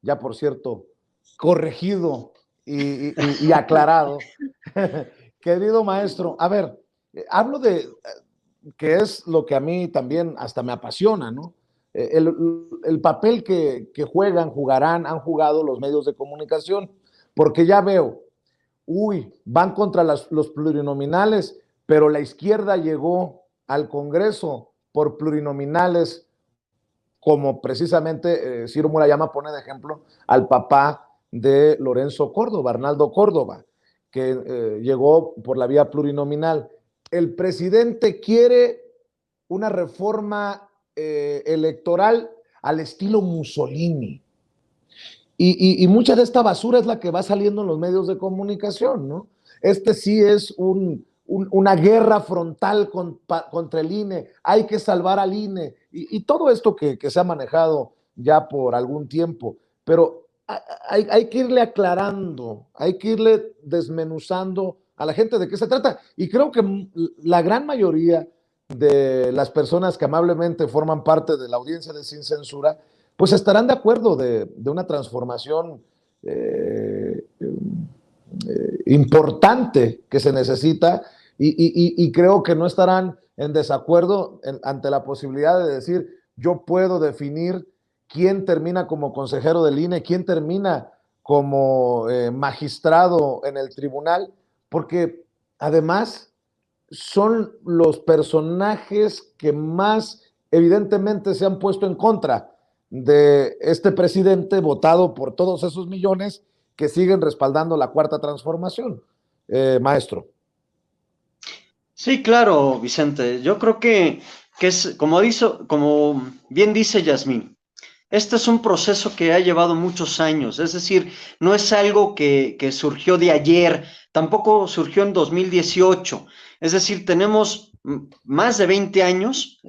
ya por cierto, corregido y aclarado. Querido maestro, a ver, hablo de que es lo que a mí también hasta me apasiona, ¿no? El papel que juegan, jugarán, han jugado los medios de comunicación, porque ya veo, uy, van contra los plurinominales, pero la izquierda llegó al Congreso por plurinominales, como precisamente Ciro Murayama pone de ejemplo al papá de Lorenzo Córdoba, Arnaldo Córdoba, que llegó por la vía plurinominal. El presidente quiere una reforma electoral al estilo Mussolini. Y mucha de esta basura es la que va saliendo en los medios de comunicación, ¿no? Este sí es una guerra frontal contra el INE, hay que salvar al INE, y todo esto que se ha manejado ya por algún tiempo, pero hay que irle aclarando, hay que irle desmenuzando a la gente de qué se trata, y creo que la gran mayoría de las personas que amablemente forman parte de la audiencia de Sin Censura, pues estarán de acuerdo de una transformación importante que se necesita y creo que no estarán en desacuerdo ante la posibilidad de decir, yo puedo definir quién termina como consejero del INE, quién termina como magistrado en el tribunal, porque además son los personajes que más evidentemente se han puesto en contra de este presidente votado por todos esos millones que siguen respaldando la cuarta transformación. Maestro. Sí, claro, Vicente. Yo creo que es, como bien dice Yasmín, este es un proceso que ha llevado muchos años, es decir, no es algo que surgió de ayer, tampoco surgió en 2018, es decir, tenemos más de 20 años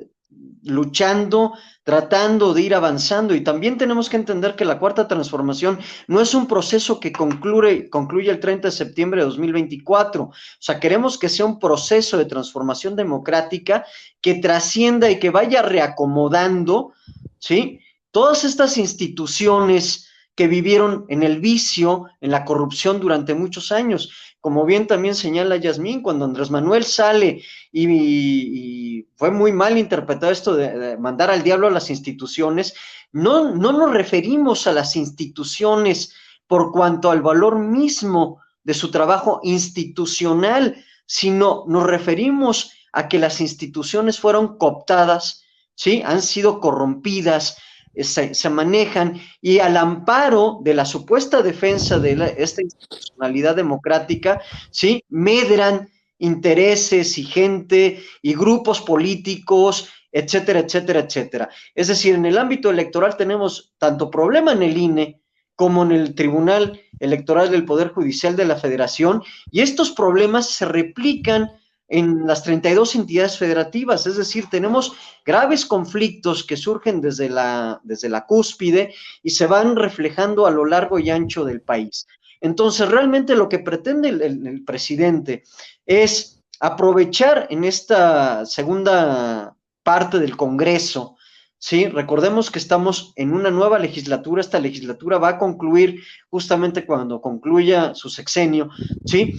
luchando, tratando de ir avanzando, y también tenemos que entender que la cuarta transformación no es un proceso que concluye el 30 de septiembre de 2024, o sea, queremos que sea un proceso de transformación democrática que trascienda y que vaya reacomodando, ¿sí?, todas estas instituciones que vivieron en el vicio, en la corrupción durante muchos años. Como bien también señala Yasmín, cuando Andrés Manuel sale y fue muy mal interpretado esto de mandar al diablo a las instituciones, no nos referimos a las instituciones por cuanto al valor mismo de su trabajo institucional, sino nos referimos a que las instituciones fueron cooptadas, ¿sí?, han sido corrompidas, se manejan, y al amparo de la supuesta defensa de esta institucionalidad democrática, ¿sí?, medran intereses y gente y grupos políticos, etcétera, etcétera, etcétera. Es decir, en el ámbito electoral tenemos tanto problema en el INE como en el Tribunal Electoral del Poder Judicial de la Federación, y estos problemas se replican en las 32 entidades federativas, es decir, tenemos graves conflictos que surgen desde la cúspide y se van reflejando a lo largo y ancho del país. Entonces, realmente lo que pretende el presidente es aprovechar en esta segunda parte del Congreso, ¿sí? Recordemos que estamos en una nueva legislatura, esta legislatura va a concluir justamente cuando concluya su sexenio, ¿sí?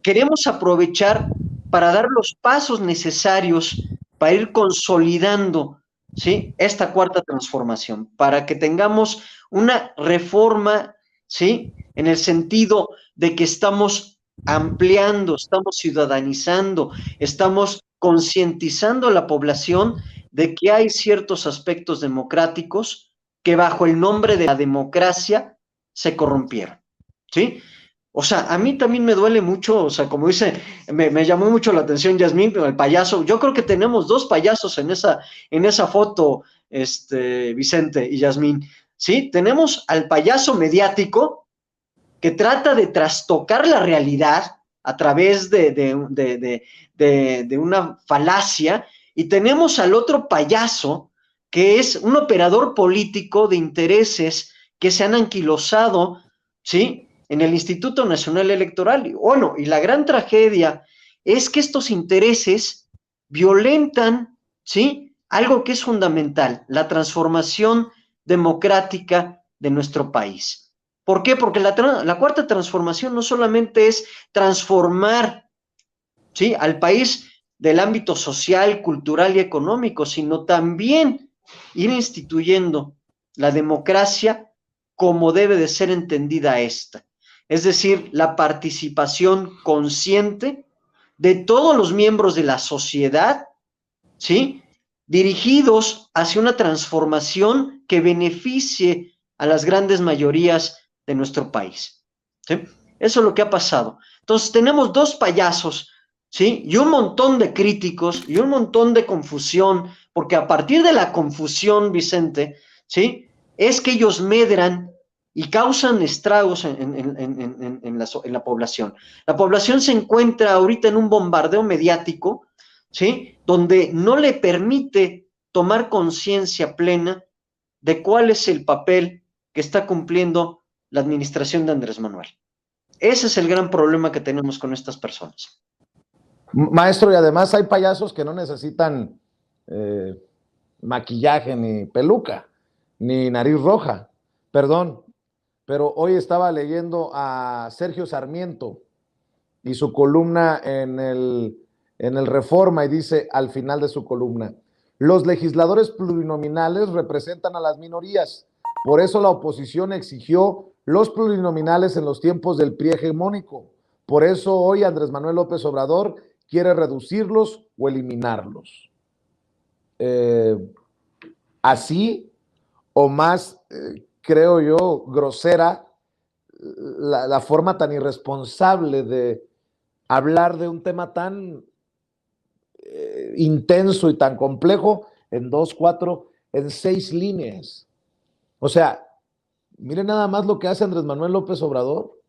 Queremos aprovechar para dar los pasos necesarios para ir consolidando, ¿sí?, esta cuarta transformación, para que tengamos una reforma, ¿sí?, en el sentido de que estamos ampliando, estamos ciudadanizando, estamos concientizando a la población de que hay ciertos aspectos democráticos que bajo el nombre de la democracia se corrompieron, ¿sí? O sea, a mí también me duele mucho, o sea, como dice, me llamó mucho la atención Yasmín, pero el payaso, yo creo que tenemos dos payasos en esa foto, Vicente y Yasmín, ¿sí? Tenemos al payaso mediático que trata de trastocar la realidad a través de una falacia, y tenemos al otro payaso que es un operador político de intereses que se han anquilosado, ¿sí?, en el Instituto Nacional Electoral. Bueno, y la gran tragedia es que estos intereses violentan, ¿sí?, algo que es fundamental, la transformación democrática de nuestro país. ¿Por qué? Porque la cuarta transformación no solamente es transformar, ¿sí?, al país del ámbito social, cultural y económico, sino también ir instituyendo la democracia como debe de ser entendida esta. Es decir, la participación consciente de todos los miembros de la sociedad, ¿sí?, dirigidos hacia una transformación que beneficie a las grandes mayorías de nuestro país, ¿sí? Eso es lo que ha pasado. Entonces, tenemos dos payasos, ¿sí?, y un montón de críticos y un montón de confusión, porque a partir de la confusión, Vicente, ¿sí?, es que ellos medran y causan estragos en la población. La población se encuentra ahorita en un bombardeo mediático, ¿sí?, donde no le permite tomar conciencia plena de cuál es el papel que está cumpliendo la administración de Andrés Manuel. Ese es el gran problema que tenemos con estas personas. Maestro, y además hay payasos que no necesitan maquillaje, ni peluca, ni nariz roja, perdón, pero hoy estaba leyendo a Sergio Sarmiento y su columna en el Reforma, y dice al final de su columna: los legisladores plurinominales representan a las minorías, por eso la oposición exigió los plurinominales en los tiempos del PRI hegemónico, por eso hoy Andrés Manuel López Obrador quiere reducirlos o eliminarlos. Así o más, creo yo, grosera la forma tan irresponsable de hablar de un tema tan intenso y tan complejo en 2, 4, en 6 líneas. O sea, miren nada más lo que hace Andrés Manuel López Obrador.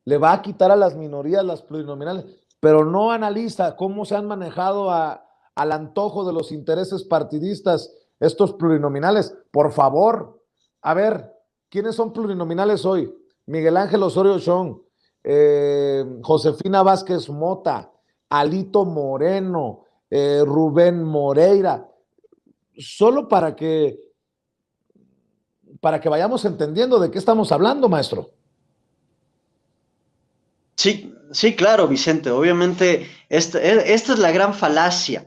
Le va a quitar a las minorías las plurinominales, pero no analiza cómo se han manejado al antojo de los intereses partidistas estos plurinominales. Por favor, a ver, ¿quiénes son plurinominales hoy? Miguel Ángel Osorio Chong, Josefina Vázquez Mota, Alito Moreno, Rubén Moreira, solo para que vayamos entendiendo de qué estamos hablando, maestro. Sí, sí, claro, Vicente. Obviamente, esta es la gran falacia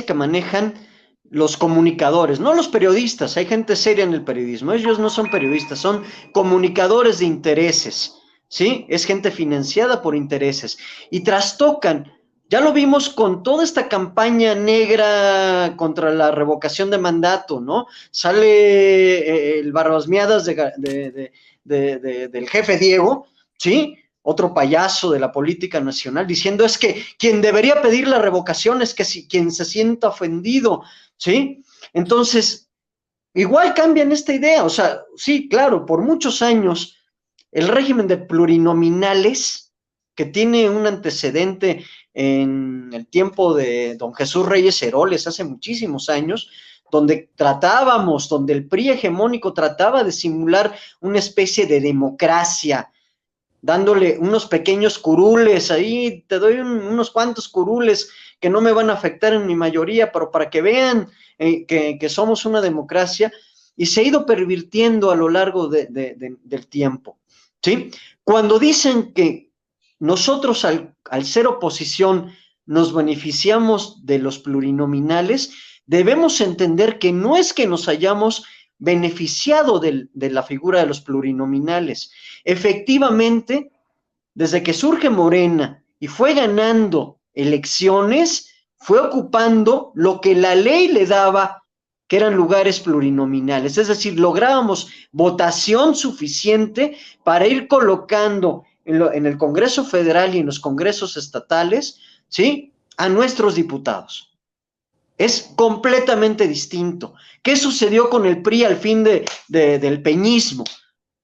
que manejan los comunicadores, no los periodistas. Hay gente seria en el periodismo, ellos no son periodistas, son comunicadores de intereses, ¿sí? Es gente financiada por intereses y trastocan. Ya lo vimos con toda esta campaña negra contra la revocación de mandato, ¿no? Sale el Barbasmiadas del jefe Diego, ¿sí?, otro payaso de la política nacional, diciendo es que quien debería pedir la revocación es que quien se sienta ofendido, ¿sí? Entonces, igual cambian esta idea. O sea, sí, claro, por muchos años el régimen de plurinominales, que tiene un antecedente en el tiempo de don Jesús Reyes Heroles, hace muchísimos años, donde el PRI hegemónico trataba de simular una especie de democracia, dándole unos pequeños curules, ahí te doy unos cuantos curules que no me van a afectar en mi mayoría, pero para que vean que somos una democracia, y se ha ido pervirtiendo a lo largo del tiempo, ¿sí? Cuando dicen que nosotros al ser oposición nos beneficiamos de los plurinominales, debemos entender que no es que nos hayamos beneficiado de la figura de los plurinominales. Efectivamente, desde que surge Morena y fue ganando elecciones, fue ocupando lo que la ley le daba, que eran lugares plurinominales. Es decir, lográbamos votación suficiente para ir colocando en el Congreso Federal y en los congresos estatales, ¿sí?, a nuestros diputados. Es completamente distinto. ¿Qué sucedió con el PRI al fin del peñismo?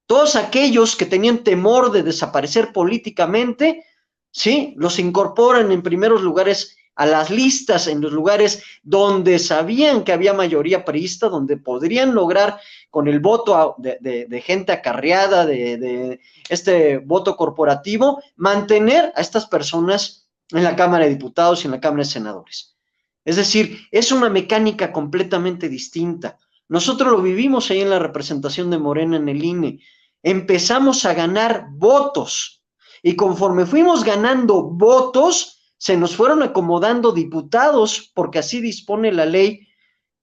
Todos aquellos que tenían temor de desaparecer políticamente, ¿sí?, los incorporan en primeros lugares a las listas, en los lugares donde sabían que había mayoría priista, donde podrían lograr con el voto de gente acarreada, de este voto corporativo, mantener a estas personas en la Cámara de Diputados y en la Cámara de Senadores. Es decir, es una mecánica completamente distinta. Nosotros lo vivimos ahí en la representación de Morena en el INE. Empezamos a ganar votos y conforme fuimos ganando votos, se nos fueron acomodando diputados, porque así dispone la ley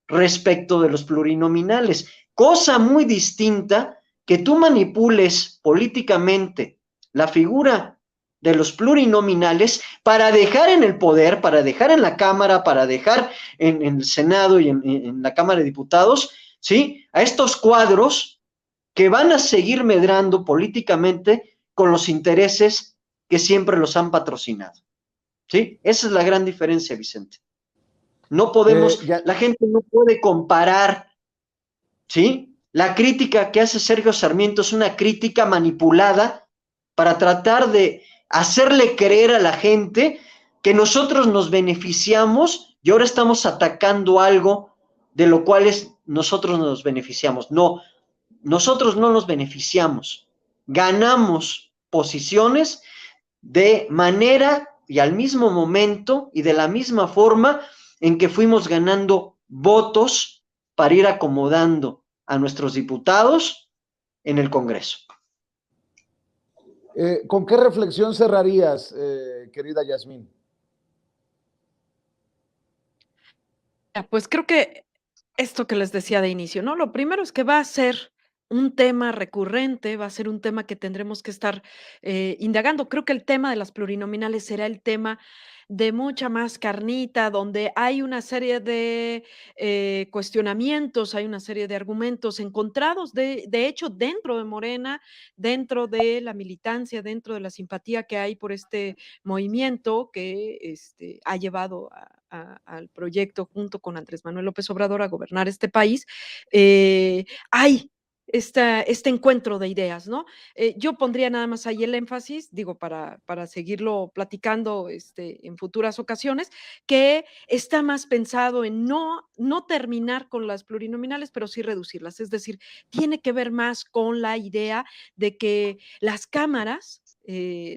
respecto de los plurinominales. Cosa muy distinta que tú manipules políticamente la figura de los plurinominales para dejar en el poder, para dejar en la Cámara, para dejar en el Senado y en la Cámara de Diputados, ¿sí? A estos cuadros que van a seguir medrando políticamente con los intereses que siempre los han patrocinado, ¿sí? Esa es la gran diferencia, Vicente. No podemos, la gente no puede comparar, ¿sí? La crítica que hace Sergio Sarmiento es una crítica manipulada para tratar de hacerle creer a la gente que nosotros nos beneficiamos y ahora estamos atacando algo de lo cual nosotros nos beneficiamos. No, nosotros no nos beneficiamos, ganamos posiciones de manera y al mismo momento y de la misma forma en que fuimos ganando votos para ir acomodando a nuestros diputados en el Congreso. ¿Con qué reflexión cerrarías, querida Yasmín? Pues creo que esto que les decía de inicio, ¿no? Lo primero es que va a ser un tema recurrente, va a ser un tema que tendremos que estar indagando. Creo que el tema de las plurinominales será el tema de mucha más carnita, donde hay una serie de cuestionamientos, hay una serie de argumentos encontrados, de hecho, dentro de Morena, dentro de la militancia, dentro de la simpatía que hay por este movimiento que ha llevado al proyecto junto con Andrés Manuel López Obrador a gobernar este país, hay este encuentro de ideas, ¿no? Yo pondría nada más ahí el énfasis, digo, para seguirlo platicando en futuras ocasiones, que está más pensado en no terminar con las plurinominales, pero sí reducirlas. Es decir, tiene que ver más con la idea de que las cámaras,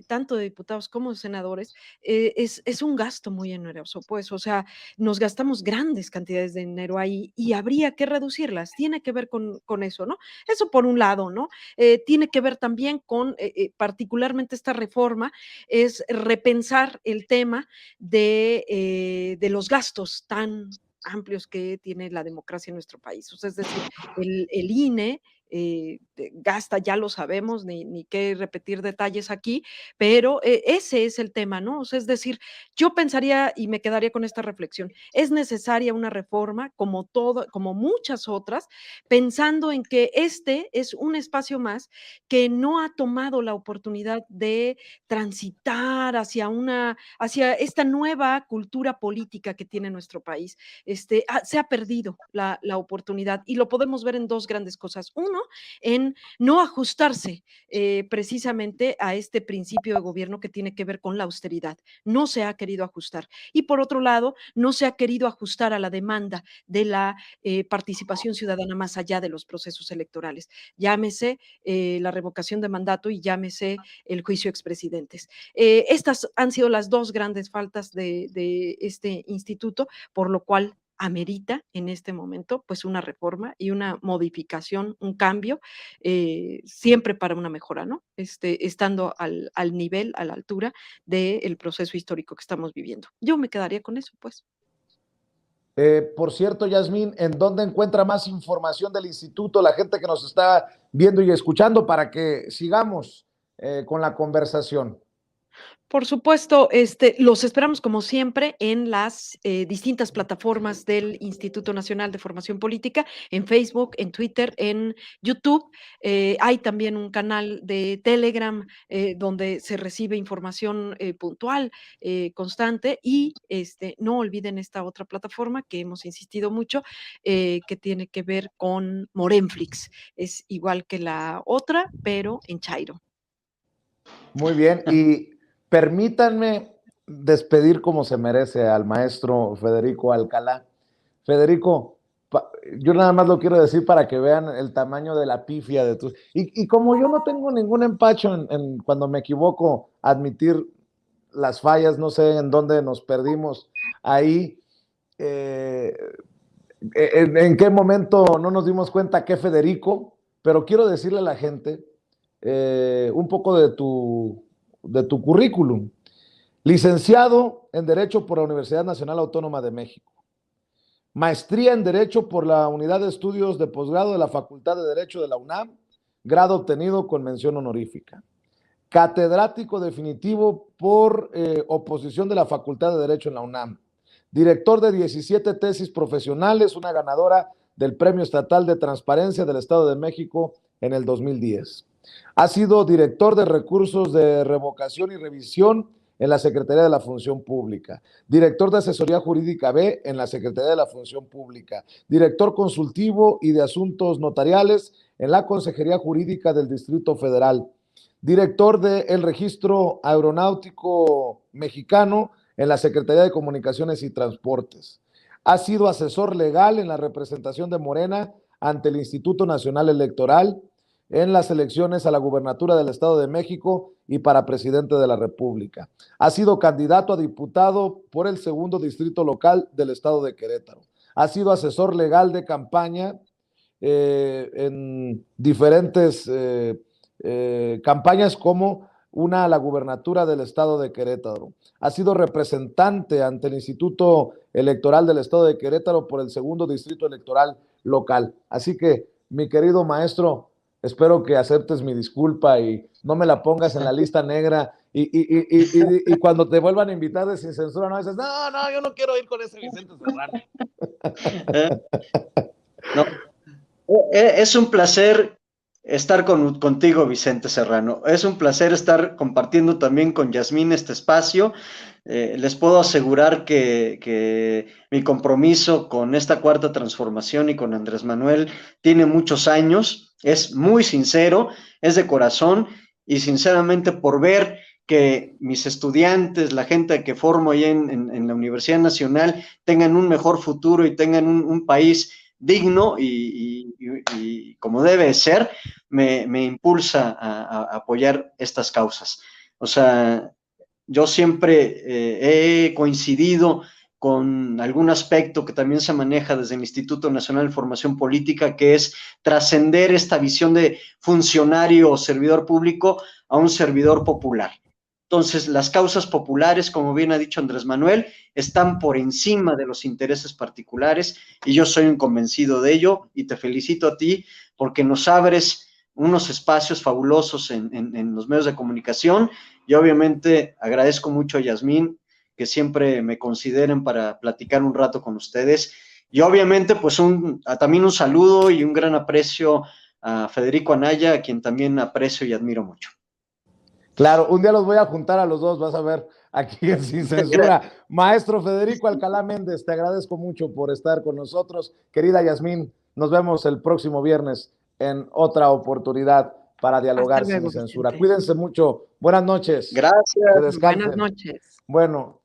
tanto de diputados como de senadores, es un gasto muy oneroso, pues, o sea, nos gastamos grandes cantidades de dinero ahí y habría que reducirlas. Tiene que ver con eso, ¿no? Eso por un lado, ¿no? Tiene que ver también con, particularmente esta reforma, es repensar el tema de los gastos tan amplios que tiene la democracia en nuestro país. O sea, es decir, el INE gasta, ya lo sabemos, ni qué repetir detalles aquí, pero ese es el tema, ¿no? O sea, es decir, yo pensaría y me quedaría con esta reflexión, es necesaria una reforma como muchas otras, pensando en que este es un espacio más que no ha tomado la oportunidad de transitar hacia esta nueva cultura política que tiene nuestro país. Se ha perdido la oportunidad y lo podemos ver en dos grandes cosas. Uno, en no ajustarse precisamente a este principio de gobierno que tiene que ver con la austeridad. No se ha querido ajustar. Y por otro lado, no se ha querido ajustar a la demanda de la participación ciudadana más allá de los procesos electorales. Llámese la revocación de mandato y llámese el juicio a expresidentes. Estas han sido las dos grandes faltas de este instituto, por lo cual amerita en este momento pues una reforma y una modificación, un cambio, siempre para una mejora, ¿no? Estando al nivel, a la altura del proceso histórico que estamos viviendo. Yo me quedaría con eso, pues. Por cierto, Yasmín, ¿en dónde encuentra más información del instituto la gente que nos está viendo y escuchando para que sigamos con la conversación? Por supuesto, los esperamos como siempre en las distintas plataformas del Instituto Nacional de Formación Política, en Facebook, en Twitter, en YouTube. Hay también un canal de Telegram donde se recibe información puntual, constante, y no olviden esta otra plataforma que hemos insistido mucho, que tiene que ver con Morenflix. Es igual que la otra, pero en Chairo. Muy bien, y permítanme despedir como se merece al maestro Federico Alcalá. Federico, yo nada más lo quiero decir para que vean el tamaño de la pifia de tu... Y como yo no tengo ningún empacho cuando me equivoco, admitir las fallas, no sé en dónde nos perdimos ahí. en qué momento no nos dimos cuenta que Federico, pero quiero decirle a la gente un poco de tu currículum. Licenciado en Derecho por la Universidad Nacional Autónoma de México. Maestría en Derecho por la Unidad de Estudios de Posgrado de la Facultad de Derecho de la UNAM, grado obtenido con mención honorífica. Catedrático definitivo por oposición de la Facultad de Derecho en la UNAM. Director de 17 tesis profesionales, una ganadora del Premio Estatal de Transparencia del Estado de México en el 2010. Ha sido director de recursos de revocación y revisión en la Secretaría de la Función Pública, director de Asesoría Jurídica B en la Secretaría de la Función Pública, director consultivo y de Asuntos Notariales en la Consejería Jurídica del Distrito Federal, director del Registro Aeronáutico Mexicano en la Secretaría de Comunicaciones y Transportes. Ha sido asesor legal en la representación de Morena ante el Instituto Nacional Electoral en las elecciones a la gubernatura del Estado de México y para presidente de la República. Ha sido candidato a diputado por el segundo distrito local del Estado de Querétaro. Ha sido asesor legal de campaña en diferentes campañas como una a la gubernatura del Estado de Querétaro. Ha sido representante ante el Instituto Electoral del Estado de Querétaro por el segundo distrito electoral local. Así que, mi querido maestro, espero que aceptes mi disculpa y no me la pongas en la lista negra y cuando te vuelvan a invitar de Sin Censura no dices, no, yo no quiero ir con ese Vicente Serrano. No, es un placer estar contigo, Vicente Serrano. Es un placer estar compartiendo también con Yasmín este espacio. Les puedo asegurar que mi compromiso con esta cuarta transformación y con Andrés Manuel tiene muchos años, es muy sincero, es de corazón y sinceramente por ver que mis estudiantes, la gente que formo ahí en la Universidad Nacional tengan un mejor futuro y tengan un país digno y como debe ser, me impulsa a apoyar estas causas. O sea, yo siempre he coincidido con algún aspecto que también se maneja desde el Instituto Nacional de Formación Política, que es trascender esta visión de funcionario o servidor público a un servidor popular. Entonces, las causas populares, como bien ha dicho Andrés Manuel, están por encima de los intereses particulares y yo soy un convencido de ello y te felicito a ti porque nos abres unos espacios fabulosos en los medios de comunicación y obviamente agradezco mucho a Yasmín que siempre me consideren para platicar un rato con ustedes y obviamente pues también un saludo y un gran aprecio a Federico Anaya, a quien también aprecio y admiro mucho. Claro, un día los voy a juntar a los dos, vas a ver aquí en Sin Censura. Maestro Federico Alcalá Méndez, te agradezco mucho por estar con nosotros. Querida Yasmín, nos vemos el próximo viernes en otra oportunidad para dialogar Hasta luego, sin censura. Vicente. Cuídense mucho. Buenas noches. Gracias. Que descansen. Buenas noches. Bueno.